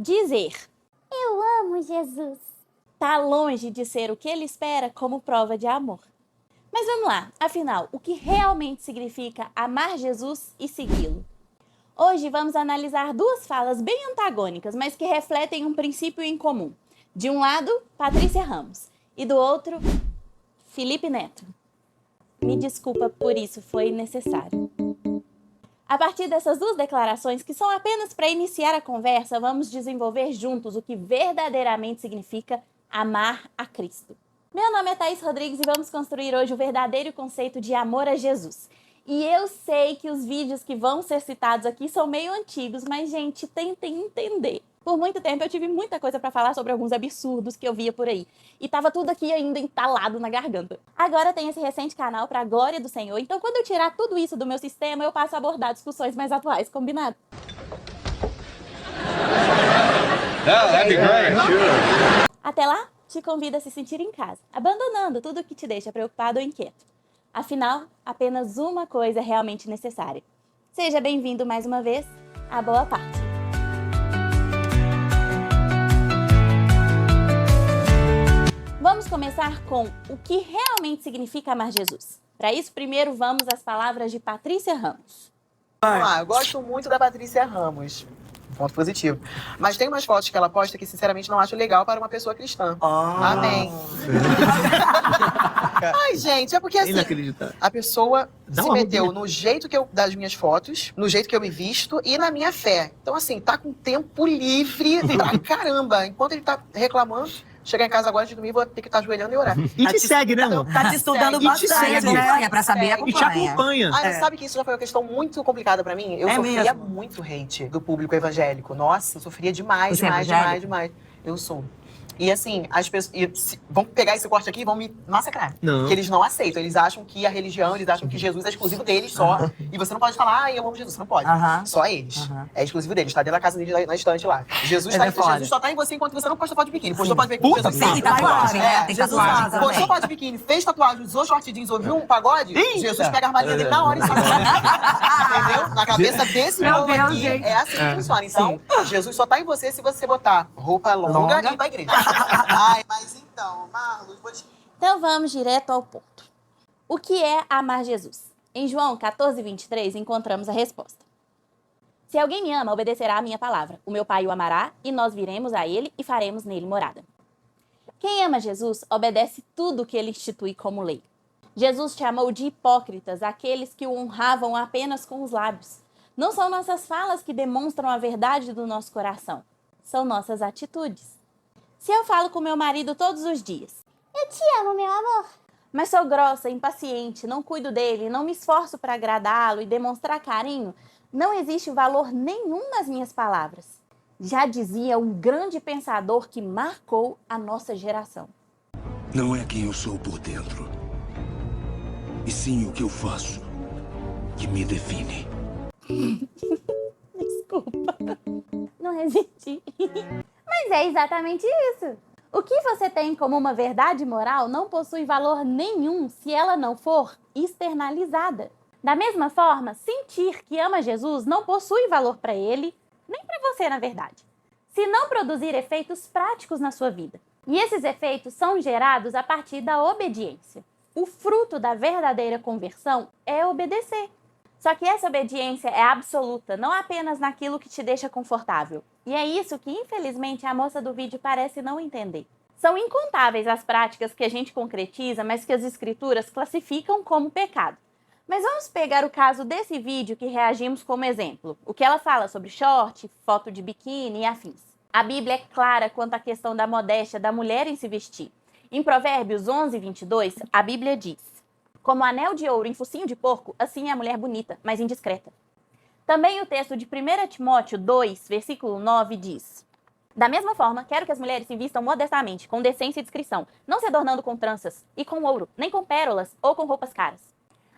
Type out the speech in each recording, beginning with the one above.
Dizer Eu amo Jesus. tá longe de ser o que ele espera como prova de amor. Mas vamos lá, afinal, o que realmente significa amar Jesus e segui-lo? Hoje vamos analisar duas falas bem antagônicas, mas que refletem um princípio em comum. De um lado, Patrícia Ramos, e do outro, Felipe Neto. Me desculpa por isso, foi necessário. A partir dessas duas declarações, que são apenas para iniciar a conversa, vamos desenvolver juntos o que verdadeiramente significa amar a Cristo. Meu nome é Thaís Rodrigues e vamos construir hoje o verdadeiro conceito de amor a Jesus. E eu sei que os vídeos que vão ser citados aqui são meio antigos, mas, gente, tentem entender. Por muito tempo eu tive muita coisa para falar sobre alguns absurdos que eu via por aí. E tava tudo aqui ainda entalado na garganta. Agora tem esse recente canal para a glória do Senhor, então quando eu tirar tudo isso do meu sistema, eu passo a abordar discussões mais atuais, combinado? That'd be great. Até lá, te convido a se sentir em casa, abandonando tudo que te deixa preocupado ou inquieto. Afinal, apenas uma coisa é realmente necessária. Seja bem-vindo mais uma vez à Boa Parte. Vamos começar com o que realmente significa amar Jesus. Para isso, primeiro vamos às palavras de Patrícia Ramos. Eu gosto muito da Patrícia Ramos. Ponto positivo. Mas tem umas fotos que ela posta que, sinceramente, não acho legal para uma pessoa cristã. Amém. Ai, gente, é porque assim, a pessoa se meteu no jeito das minhas fotos, no jeito que eu me visto e na minha fé. Então, assim, tá com tempo livre pra caramba. Enquanto ele tá reclamando, chegar em casa agora de domingo, vou ter que estar ajoelhando e orar. E te segue, né, amor? Tá te estudando E te bastante, segue. né? Pra saber, E te acompanha. Ah, sabe que isso já foi uma questão muito complicada pra mim? Eu sofria muito hate do público evangélico. Nossa, eu sofria demais, demais. Eu sou. E assim, as pessoas vão pegar esse corte aqui e vão me massacrar. Não. Porque eles não aceitam. Eles acham que a religião, eles acham que Jesus é exclusivo deles só. E você não pode falar, eu amo Jesus. Você não pode. Só eles. É exclusivo deles. Tá dentro da casa deles, na estante lá. Jesus só tá em você enquanto você não posta foto de biquíni. Postou foto de biquíni. Puta, Jesus Tem tatuagem, né? Tem tatuagem também. postou foto de biquíni, fez tatuagem, usou short jeans, ouviu um pagode. Jesus pega a armadilha dele na hora e sabe. Entendeu? Na cabeça desse povo aqui, é assim que funciona. Então, Jesus só tá em você se você botar roupa longa e ir pra igreja. Ai, mas então, Marlos, Então vamos direto ao ponto. O que é amar Jesus? Em João 14:23 encontramos a resposta. Se alguém me ama, obedecerá à minha palavra. O meu Pai o amará e nós viremos a ele e faremos nele morada. Quem ama Jesus obedece tudo o que ele institui como lei. Jesus chamou de hipócritas aqueles que o honravam apenas com os lábios. Não são nossas falas que demonstram a verdade do nosso coração. São nossas atitudes. Se eu falo com meu marido todos os dias, Eu te amo, meu amor. mas sou grossa, impaciente, não cuido dele, não me esforço para agradá-lo e demonstrar carinho, não existe valor nenhum nas minhas palavras. Já dizia um grande pensador que marcou a nossa geração. Não é quem eu sou por dentro, e sim o que eu faço que me define. Desculpa, não resisti. Mas é exatamente isso. O que você tem como uma verdade moral não possui valor nenhum se ela não for externalizada. Da mesma forma, sentir que ama Jesus não possui valor para ele, nem para você, na verdade, se não produzir efeitos práticos na sua vida. E esses efeitos são gerados a partir da obediência. O fruto da verdadeira conversão é obedecer. Só que essa obediência é absoluta, não apenas naquilo que te deixa confortável. E é isso que, infelizmente, a moça do vídeo parece não entender. São incontáveis as práticas que a gente concretiza, mas que as escrituras classificam como pecado. Mas vamos pegar o caso desse vídeo que reagimos como exemplo. O que ela fala sobre short, foto de biquíni e afins. A Bíblia é clara quanto à questão da modéstia da mulher em se vestir. Em Provérbios 11:22, a Bíblia diz: como anel de ouro em focinho de porco, assim é a mulher bonita, mas indiscreta. Também o texto de 1 Timóteo 2, versículo 9 diz: da mesma forma, quero que as mulheres se vistam modestamente, com decência e discrição, não se adornando com tranças e com ouro, nem com pérolas ou com roupas caras.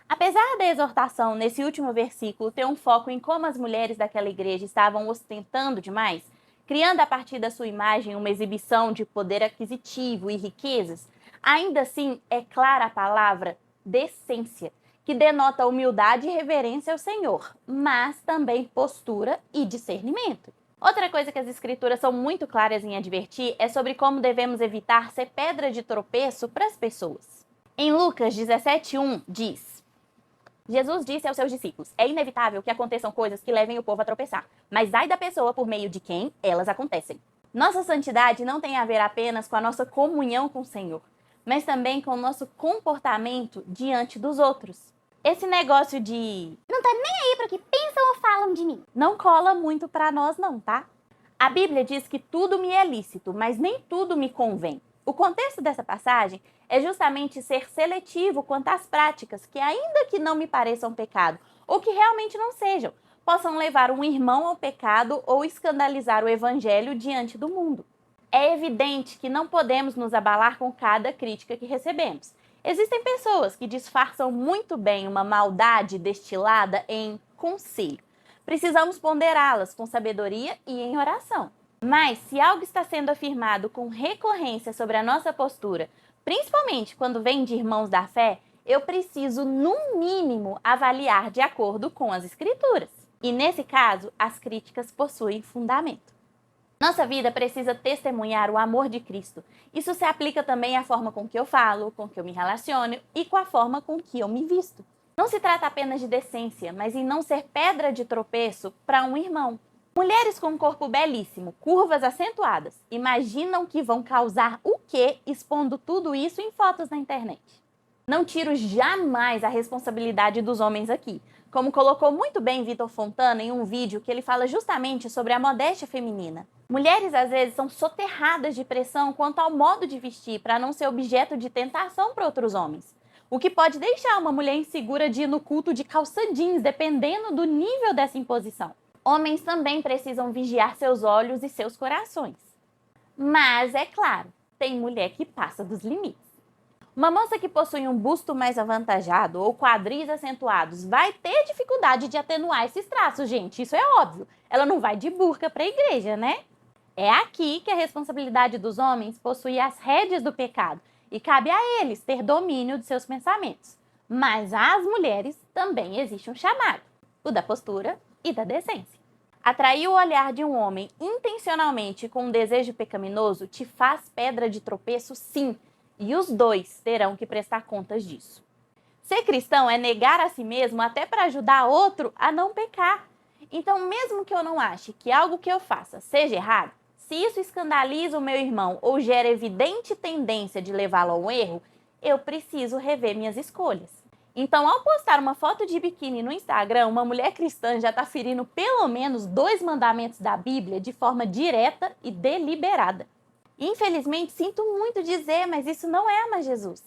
Apesar da exortação nesse último versículo ter um foco em como as mulheres daquela igreja estavam ostentando demais, criando a partir da sua imagem uma exibição de poder aquisitivo e riquezas, ainda assim é clara a palavra decência, que denota humildade e reverência ao Senhor, mas também postura e discernimento. Outra coisa que as escrituras são muito claras em advertir é sobre como devemos evitar ser pedra de tropeço para as pessoas. Em Lucas 17:1 diz: Jesus disse aos seus discípulos: é inevitável que aconteçam coisas que levem o povo a tropeçar, mas ai da pessoa por meio de quem elas acontecem. Nossa santidade não tem a ver apenas com a nossa comunhão com o Senhor, mas também com o nosso comportamento diante dos outros. Esse negócio de Não tá nem aí pro que pensam ou falam de mim. não cola muito pra nós não, tá? A Bíblia diz que tudo me é lícito, mas nem tudo me convém. O contexto dessa passagem é justamente ser seletivo quanto às práticas que, ainda que não me pareçam pecado, ou que realmente não sejam, possam levar um irmão ao pecado ou escandalizar o evangelho diante do mundo. É evidente que não podemos nos abalar com cada crítica que recebemos. Existem pessoas que disfarçam muito bem uma maldade destilada em conselho. Precisamos ponderá-las com sabedoria e em oração. Mas, se algo está sendo afirmado com recorrência sobre a nossa postura, principalmente quando vem de irmãos da fé, eu preciso, no mínimo, avaliar de acordo com as Escrituras. E, nesse caso, as críticas possuem fundamento. Nossa vida precisa testemunhar o amor de Cristo. Isso se aplica também à forma com que eu falo, com que eu me relaciono e com a forma com que eu me visto. Não se trata apenas de decência, mas em não ser pedra de tropeço para um irmão. Mulheres com um corpo belíssimo, curvas acentuadas, imaginam que vão causar o quê expondo tudo isso em fotos na internet? Não tiro jamais a responsabilidade dos homens aqui, como colocou muito bem Vitor Fontana em um vídeo que ele fala justamente sobre a modéstia feminina. Mulheres às vezes são soterradas de pressão quanto ao modo de vestir para não ser objeto de tentação para outros homens, o que pode deixar uma mulher insegura de ir no culto de calça jeans, dependendo do nível dessa imposição. Homens também precisam vigiar seus olhos e seus corações. Mas, é claro, tem mulher que passa dos limites. Uma moça que possui um busto mais avantajado ou quadris acentuados vai ter dificuldade de atenuar esses traços, gente. Isso é óbvio. Ela não vai de burca para a igreja, né? É aqui que a responsabilidade dos homens possui as rédeas do pecado e cabe a eles ter domínio de seus pensamentos. Mas às mulheres também existe um chamado, o da postura e da decência. Atrair o olhar de um homem intencionalmente com um desejo pecaminoso te faz pedra de tropeço, sim, e os dois terão que prestar contas disso. Ser cristão é negar a si mesmo até para ajudar outro a não pecar. Então, mesmo que eu não ache que algo que eu faça seja errado, se isso escandaliza o meu irmão ou gera evidente tendência de levá-lo ao erro, eu preciso rever minhas escolhas. Então, ao postar uma foto de biquíni no Instagram, uma mulher cristã já está ferindo pelo menos 2 mandamentos da Bíblia de forma direta e deliberada. Infelizmente, sinto muito dizer, mas isso não é amar Jesus.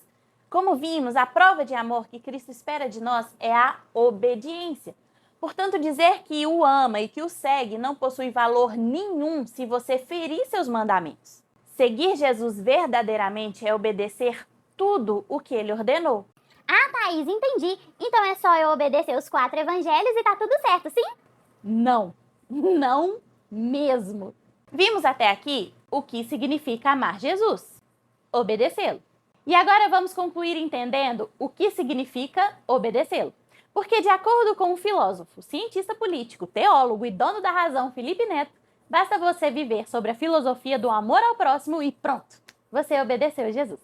Como vimos, a prova de amor que Cristo espera de nós é a obediência. Portanto, dizer que o ama e que o segue não possui valor nenhum se você ferir seus mandamentos. Seguir Jesus verdadeiramente é obedecer tudo o que ele ordenou. Ah, Thaís, entendi. Então é só eu obedecer os 4 evangelhos e tá tudo certo, sim? Não, não mesmo. Vimos até aqui o que significa amar Jesus, obedecê-lo. E agora vamos concluir entendendo o que significa obedecê-lo. Porque, de acordo com o filósofo, cientista político, teólogo e dono da razão Felipe Neto, basta você viver sobre a filosofia do amor ao próximo e pronto, você obedeceu Jesus.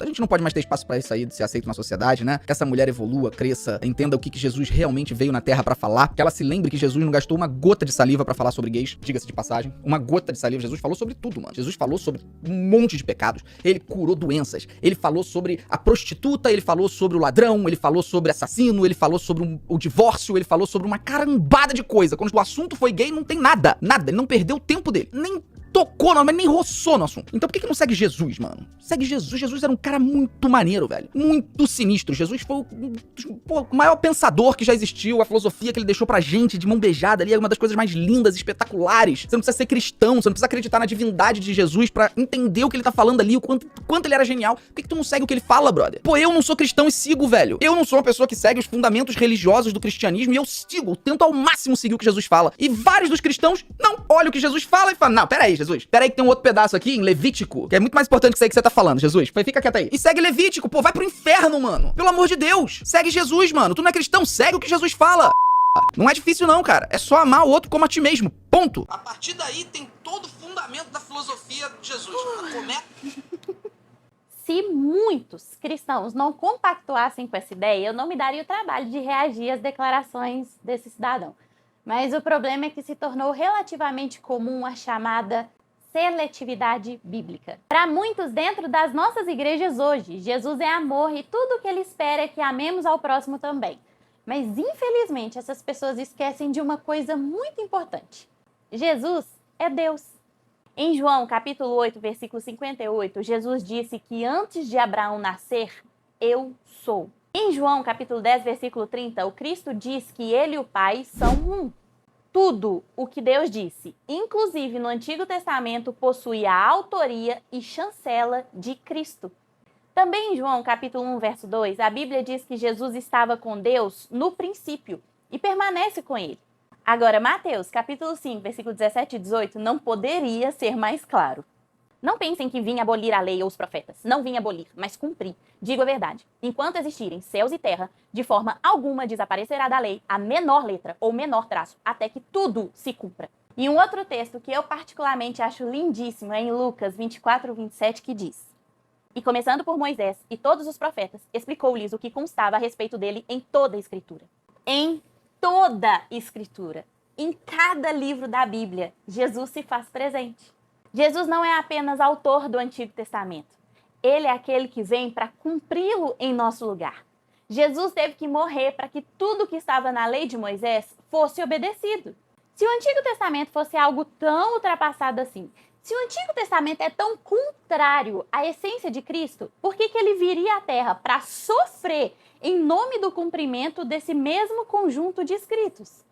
A gente não pode mais ter espaço pra isso aí de ser aceito na sociedade, né? Que essa mulher evolua, cresça, entenda o que Jesus realmente veio na Terra pra falar, que ela se lembre que Jesus não gastou uma gota de saliva pra falar sobre gays, diga-se de passagem, uma gota de saliva. Jesus falou sobre tudo, mano. Jesus falou sobre um monte de pecados, ele curou doenças, ele falou sobre a prostituta, ele falou sobre o ladrão, ele falou sobre assassino, ele falou sobre o divórcio, ele falou sobre uma carambada de coisa. Quando o assunto foi gay, não tem nada, ele não perdeu o tempo dele, nem tocou, mas nem roçou no assunto. Então por que não segue Jesus, mano? Segue Jesus. Jesus era um cara muito maneiro, velho. Muito sinistro. Jesus foi o maior pensador que já existiu. A filosofia que ele deixou pra gente de mão beijada ali é uma das coisas mais lindas, espetaculares. Você não precisa ser cristão, você não precisa acreditar na divindade de Jesus pra entender o que ele tá falando ali, o quanto ele era genial. Por que tu não segue o que ele fala, brother? Pô, eu não sou cristão e sigo, velho. Eu não sou uma pessoa que segue os fundamentos religiosos do cristianismo e eu sigo, tento ao máximo seguir o que Jesus fala. E vários dos cristãos não olham o que Jesus fala e falam, não, pera aí, Jesus, pera aí que tem um outro pedaço aqui em Levítico, que é muito mais importante que isso aí que você tá falando, Jesus. Fica quieto aí. E segue Levítico, pô, vai pro inferno, mano. Pelo amor de Deus. Segue Jesus, mano. Tu não é cristão, segue o que Jesus fala. Não é difícil não, cara. É só amar o outro como a ti mesmo. Ponto. A partir daí tem todo o fundamento da filosofia de Jesus. Se muitos cristãos não compactuassem com essa ideia, eu não me daria o trabalho de reagir às declarações desse cidadão. Mas o problema é que se tornou relativamente comum a chamada seletividade bíblica. Para muitos dentro das nossas igrejas hoje, Jesus é amor e tudo o que ele espera é que amemos ao próximo também. Mas infelizmente essas pessoas esquecem de uma coisa muito importante. Jesus é Deus. Em João capítulo 8, versículo 58, Jesus disse que antes de Abraão nascer, eu sou. Em João capítulo 10, versículo 30, o Cristo diz que ele e o Pai são um. Tudo o que Deus disse, inclusive no Antigo Testamento, possui a autoria e chancela de Cristo. Também em João capítulo 1, verso 2, a Bíblia diz que Jesus estava com Deus no princípio e permanece com ele. Agora, Mateus capítulo 5, versículo 17 e 18, não poderia ser mais claro. Não pensem que vim abolir a lei ou os profetas. Não vim abolir, mas cumprir. Digo a verdade. Enquanto existirem céus e terra, de forma alguma desaparecerá da lei a menor letra ou menor traço, até que tudo se cumpra. E um outro texto que eu particularmente acho lindíssimo é em Lucas 24, 27, que diz: E começando por Moisés e todos os profetas, explicou-lhes o que constava a respeito dele em toda a Escritura. Em toda a Escritura. Em cada livro da Bíblia, Jesus se faz presente. Jesus não é apenas autor do Antigo Testamento. Ele é aquele que vem para cumpri-lo em nosso lugar. Jesus teve que morrer para que tudo que estava na lei de Moisés fosse obedecido. Se o Antigo Testamento fosse algo tão ultrapassado assim, se o Antigo Testamento é tão contrário à essência de Cristo, por que ele viria à Terra para sofrer em nome do cumprimento desse mesmo conjunto de escritos?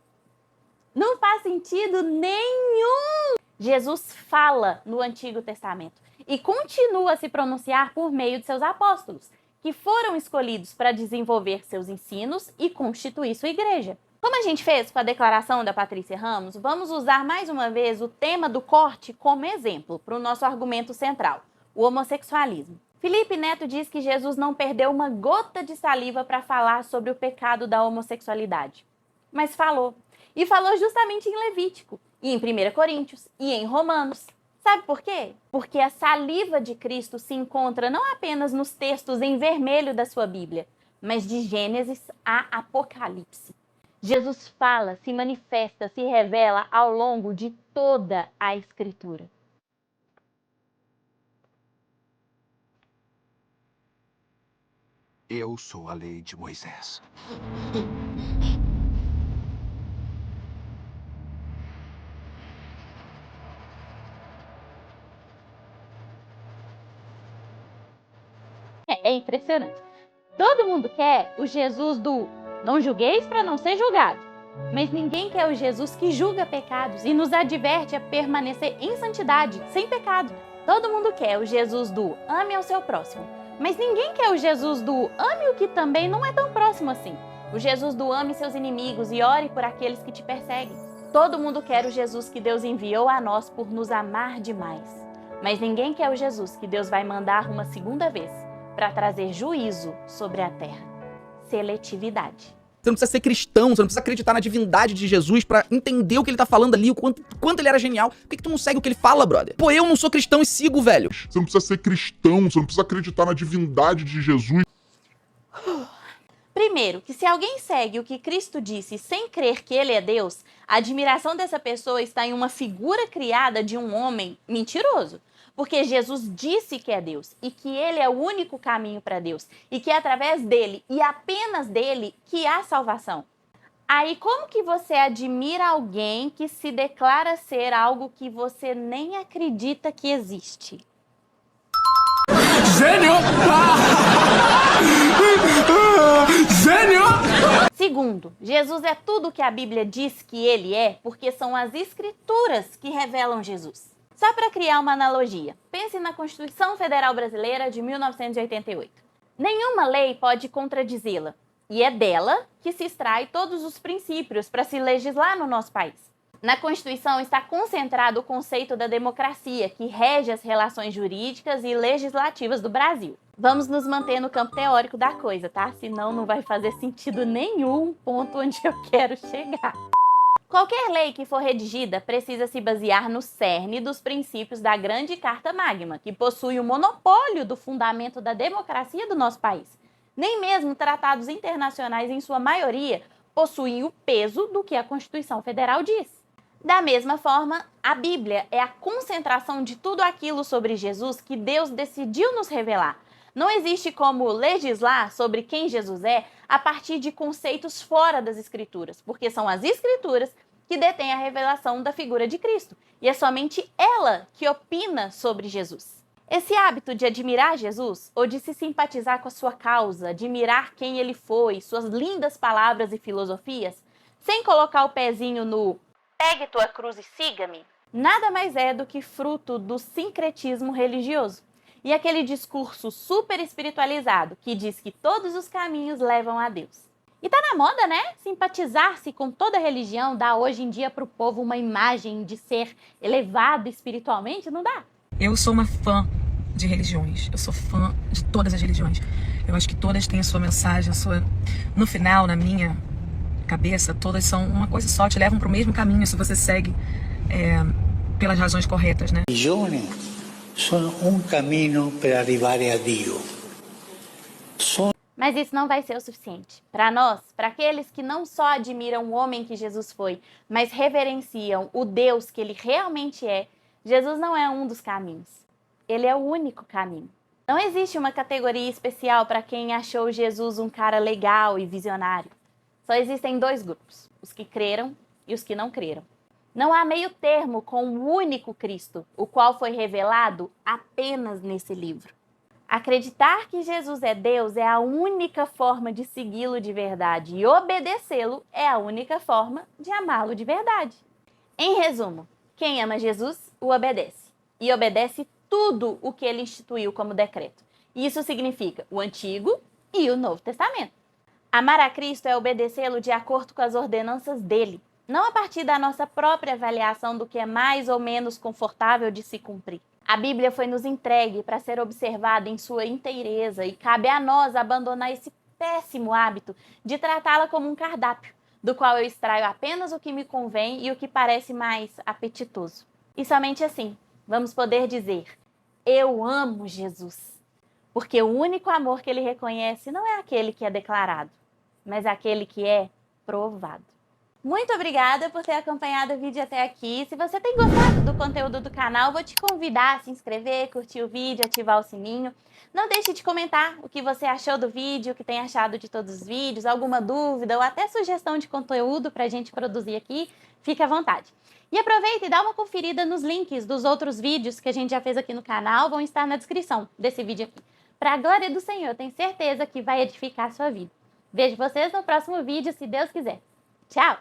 Não faz sentido nenhum! Jesus fala no Antigo Testamento e continua a se pronunciar por meio de seus apóstolos, que foram escolhidos para desenvolver seus ensinos e constituir sua igreja. Como a gente fez com a declaração da Patrícia Ramos, vamos usar mais uma vez o tema do corte como exemplo para o nosso argumento central, o homossexualismo. Felipe Neto diz que Jesus não perdeu uma gota de saliva para falar sobre o pecado da homossexualidade. Mas falou. E falou justamente em Levítico, e em 1 Coríntios, e em Romanos. Sabe por quê? Porque a saliva de Cristo se encontra não apenas nos textos em vermelho da sua Bíblia, mas de Gênesis a Apocalipse. Jesus fala, se manifesta, se revela ao longo de toda a Escritura. Eu sou a lei de Moisés. É impressionante. Todo mundo quer o Jesus do não julgueis para não ser julgado. Mas ninguém quer o Jesus que julga pecados e nos adverte a permanecer em santidade, sem pecado. Todo mundo quer o Jesus do ame ao seu próximo. Mas ninguém quer o Jesus do ame o que também não é tão próximo assim. O Jesus do ame seus inimigos e ore por aqueles que te perseguem. Todo mundo quer o Jesus que Deus enviou a nós por nos amar demais. Mas ninguém quer o Jesus que Deus vai mandar uma segunda vez para trazer juízo sobre a terra. Seletividade. Você não precisa ser cristão, você não precisa acreditar na divindade de Jesus pra entender o que ele tá falando ali, o quanto ele era genial. Por que tu não segue o que ele fala, brother? Pô, eu não sou cristão e sigo, velho. Você não precisa ser cristão, você não precisa acreditar na divindade de Jesus. Primeiro, que se alguém segue o que Cristo disse sem crer que ele é Deus, a admiração dessa pessoa está em uma figura criada de um homem mentiroso. Porque Jesus disse que é Deus e que ele é o único caminho para Deus e que é através dele e apenas dele que há salvação. Aí como que você admira alguém que se declara ser algo que você nem acredita que existe? Gênio! Gênio! Segundo, Jesus é tudo o que a Bíblia diz que ele é porque são as Escrituras que revelam Jesus. Só para criar uma analogia, pense na Constituição Federal Brasileira de 1988. Nenhuma lei pode contradizê-la, e é dela que se extrai todos os princípios para se legislar no nosso país. Na Constituição está concentrado o conceito da democracia, que rege as relações jurídicas e legislativas do Brasil. Vamos nos manter no campo teórico da coisa, tá? Senão não vai fazer sentido nenhum o ponto onde eu quero chegar. Qualquer lei que for redigida precisa se basear no cerne dos princípios da Grande Carta Magna, que possui o monopólio do fundamento da democracia do nosso país. Nem mesmo tratados internacionais, em sua maioria, possuem o peso do que a Constituição Federal diz. Da mesma forma, a Bíblia é a concentração de tudo aquilo sobre Jesus que Deus decidiu nos revelar. Não existe como legislar sobre quem Jesus é a partir de conceitos fora das Escrituras, porque são as Escrituras que detêm a revelação da figura de Cristo, e é somente ela que opina sobre Jesus. Esse hábito de admirar Jesus, ou de se simpatizar com a sua causa, admirar quem ele foi, suas lindas palavras e filosofias, sem colocar o pezinho no "pegue tua cruz e siga-me", nada mais é do que fruto do sincretismo religioso. E aquele discurso super espiritualizado que diz que todos os caminhos levam a Deus. E tá na moda, né? Simpatizar-se com toda religião dá hoje em dia pro povo uma imagem de ser elevado espiritualmente, não dá? Eu sou uma fã de religiões. Eu sou fã de todas as religiões. Eu acho que todas têm a sua mensagem, no final, na minha cabeça, todas são uma coisa só, te levam pro mesmo caminho se você segue pelas razões corretas, né? Religiões são caminho para arrivar a Deus. Mas isso não vai ser o suficiente. Para nós, para aqueles que não só admiram o homem que Jesus foi, mas reverenciam o Deus que ele realmente é, Jesus não é um dos caminhos. Ele é o único caminho. Não existe uma categoria especial para quem achou Jesus um cara legal e visionário. Só existem dois grupos, os que creram e os que não creram. Não há meio termo com o único Cristo, o qual foi revelado apenas nesse livro. Acreditar que Jesus é Deus é a única forma de segui-lo de verdade e obedecê-lo é a única forma de amá-lo de verdade. Em resumo, quem ama Jesus, o obedece. E obedece tudo o que ele instituiu como decreto. Isso significa o Antigo e o Novo Testamento. Amar a Cristo é obedecê-lo de acordo com as ordenanças dele, não a partir da nossa própria avaliação do que é mais ou menos confortável de se cumprir. A Bíblia foi nos entregue para ser observada em sua inteireza e cabe a nós abandonar esse péssimo hábito de tratá-la como um cardápio, do qual eu extraio apenas o que me convém e o que parece mais apetitoso. E somente assim vamos poder dizer: eu amo Jesus, porque o único amor que ele reconhece não é aquele que é declarado, mas aquele que é provado. Muito obrigada por ter acompanhado o vídeo até aqui. Se você tem gostado do conteúdo do canal, vou te convidar a se inscrever, curtir o vídeo, ativar o sininho. Não deixe de comentar o que você achou do vídeo, o que tem achado de todos os vídeos, alguma dúvida ou até sugestão de conteúdo para a gente produzir aqui, fique à vontade. E aproveita e dá uma conferida nos links dos outros vídeos que a gente já fez aqui no canal, vão estar na descrição desse vídeo aqui. Para a glória do Senhor, eu tenho certeza que vai edificar a sua vida. Vejo vocês no próximo vídeo, se Deus quiser. Tchau!